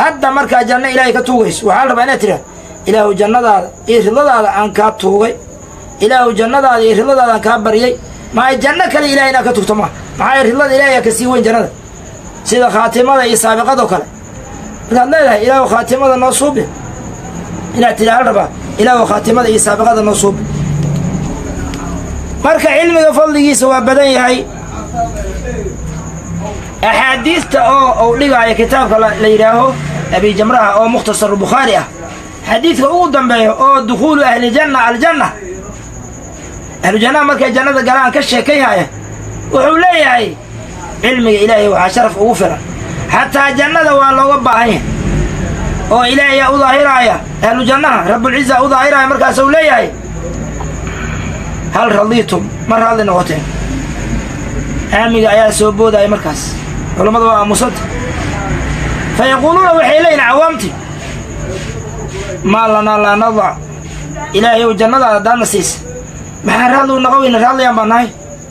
hadda markaa janno ilaahay ka tuugayso waxaa la rabaa inaad tidhaah ilaahu jannadaada iyo ridladaada aan kaa tuugay ilaahu jannadaada iyo ridladaada aan kaa baryay maxay janno kale ilahay inaad ka tugto maa maxaa ridlada ilaahay ka sii weyn jannada sida khaatimada iyo saabiqadoo kale markaad leedahay ilaahu khaatimada noo suubi inaad tidhaah la rabaa ilaahu khaatimada iyo saabiqada noo suubi marka cilmiga fadligiisa waa badan yahay axaadiista oo dhigaya kitaabka la yidhaaho abi jamraha oo mukhtasar bukhaari ah xadiidka ugu dambeeya oo dukhuulu ahlijanna aljanna ahlujannaha markay jannada galaan ka sheekaynaya wuxuu leeyahay cilmiga ilaahay waxaa sharaf ugu filan xataa jannada waa looga baahan yahay oo ilaahayaa u daahiraaya ahlu jannaha rabbulciza u daahiraaya markaasuu leeyahay hal radiitum mar hadli noqoteen aamiga ayaa soo boodaya markaas culammada waa aamusanta fa yaquuluuna waxay leeyihin cawaamti maa lanaa laa nadac ilaahayow jannadaada haddaadna siisa maxaa raadluu naqoweyna raadlayaan baan nahay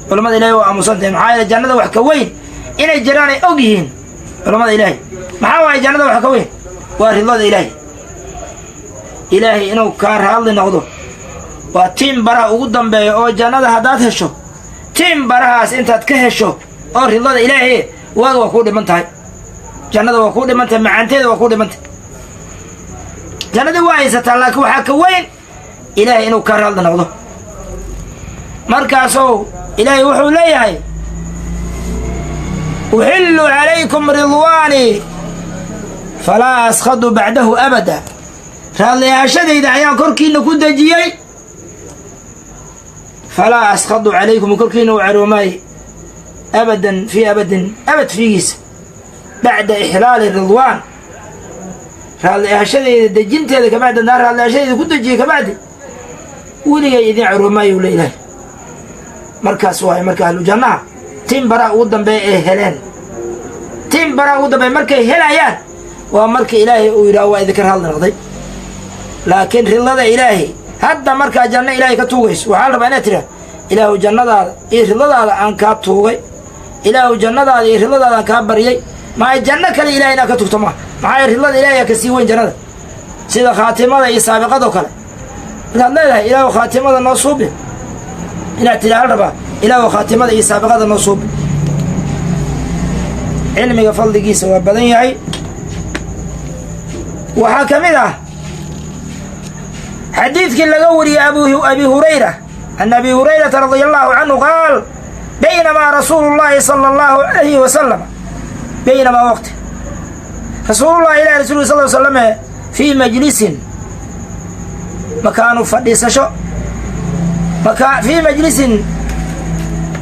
culammada ilahay waa aamusantahay maxaa yeele jannada wax ka weyn inay jiraan ay og yihiin culammada ilaahay maxaa waaye jannada wax ka weyn waa ridlada ilaahay ilaahay inuu kaa raadli noqdo waa tiim baraha ugu dambeeya oo jannada haddaad hesho tiim barahaas intaad ka hesho oo ridlada ilaahay waaga waa kuu dhiman tahay jannada waa kuu dhiman tahay macaanteeda waa kuu dhiman tahay jannadii waa haysataa laakiin waxaa ka weyn ilaahay inuu kaa raadli noqdo markaasoo ilaahay wuxuu leeyahay uxillu calaykum ridwaanii falaa askhadu bacdahu abada raadliyaashadayda ayaan korkiinna ku dejiyey falaa askhadu calaykum korkiinna u caroomaay abadan fii abadin abad fiigiisa bacda ixlaali ridwaan raadliyaashadayda dejinteeda kabacdi haddaan raadliyaashadayda ku dejiyey kabacdi weligay idin caroomaayu le ilaahay markaas waay marka ahlu jannaha tiim baraa ugu dambeeya ee heleen tiim baraa ugu dambeeya markay helayaan waa marka ilaahay uu yidhaah waa idinka raadli noqday laakiin ridlada ilaahay hadda markaa janno ilaahay ka tuugayso waxaa la rabaa inaad tidhaah ilaahu jannadaada iyo ridladaada aan kaa tuugay ilaahu jannadaada iyo ridladaada aan kaa baryay maxay janno kale ilahay inaad ka tugto maa maxaa ridlada ilaahay ka sii weyn jannada sida khaatimada iyo saabiqadoo kale markaad leedahay ilaahu khaatimada noo suubi inaad tidhaah la rabaa ilaahu khaatimada iyo saabiqada noo suubi cilmiga fadligiisa waa badan yahay waxaa ka mid ah xadiidkii laga wariyey abi hurayra an abi hurayrata radia allahu canhu qaal baynamaa rasuulu llaahi sala allahu alayhi wasalam baynamaa waqti rasuulullahi ilahi rasulki sal l slame fii majlisin makaanu fadhiisasho fii majlisin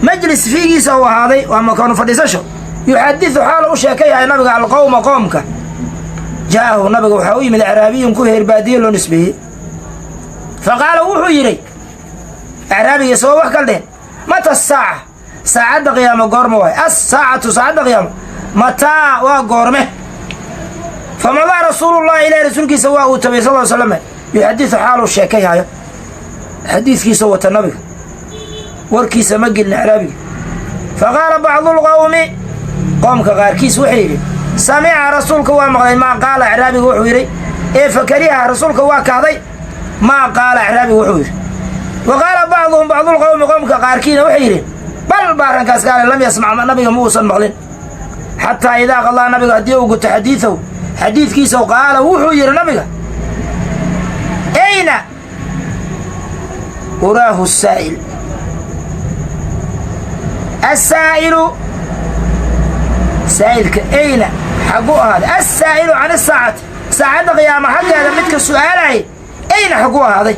majlis fiigiisa uu ahaaday waa makaanu fadhiisasho yuxadidu xaala u sheekayahay nabiga alqowma qoomka jaa'ahu nabiga waxaa u yimid acraabiyun ku heerbaadiye loo nisbeeyey fa qaala wuxuu yidhi acraabiga soo wax kal dheen mata asaaca saacadda qiyaamo goorma waay assaacatu saacadda qiyaamo mataa waa goorme fa madaa rasuulullahi ilahi rasuulkiisa waa uu tabay sal l slam yuxadidu xaaluu sheekayhayo xadiidkiisa wata nabiga warkiisa ma gelin acraabiga fa qaala bacdulqowmi qoomka qaarkiis wuxuu yidhi samica rasuulka waa maqlay maa qaala acraabiga wuxuu yidhi ee fakariha rasuulka waa kahday maa qaala acraabiga wuxuu yidhi wa qaala bacduhum bacdulqowmi qoomka qaarkiina waxay yidhi bal baarankaas kaale lam yasmac nabiga ma uusan maqlin xataa idaa qadaa nabiga haddii uu guto xadiidahu xadiidkiisaw qaala wuxuu yidhi nabiga ayna uraahu saa'il assaa'ilu saa'ilka ayna xagu ahaaday assaa'ilu can isaacati saacadda qiyaama xaggeeda midka su'aalaya ayna xagu ahaaday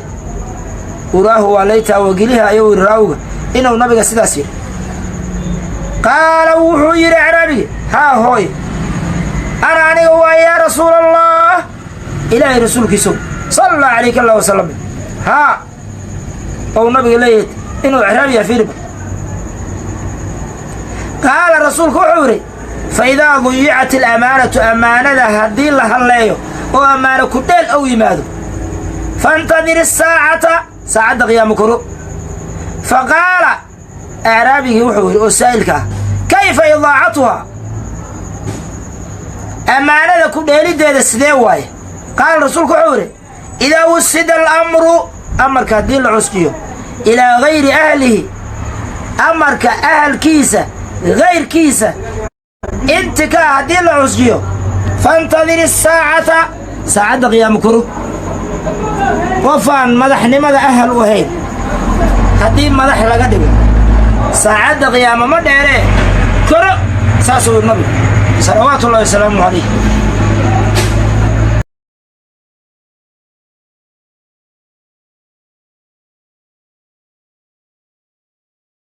uraahu waa laytaa wageliha ayuu yidhi raawga inuu nabiga sidaas yidhi qaala wuxuu yidhi acraabigi haa hooy ana aniga waa yaa rasuula allah ilaahay rasuulkiisow sala calayka allah wasalam haa ou nabiga leeyahay inuu acraabiya fiiriba qaala rasuulku wuxuu yidhi fa idaa duyicat alamaanatu ammaanada haddii la halleeyo oo ammaano ku dheel ou yimaado faintadir isaacata saacadda qiyaamo koro fa qaala acraabigii wuxuu yidhi oo saa'ilka ah kayfa idaacatuhaa أمانة كل يلد هذا السداوي قال الرسول كعوري إذا وسد الأمر أمر كدين العسكيو إلى غير أهله أمر كأهل كيسة غير كيسة انت كدين العسكيو فانتظر الساعة ساعة قيام كرو وفان مدحني مدح أهل وهين هدين مدح لقدم ساعة قيام مدحني كرو ساسو النبي صلوات الله وسلامه عليه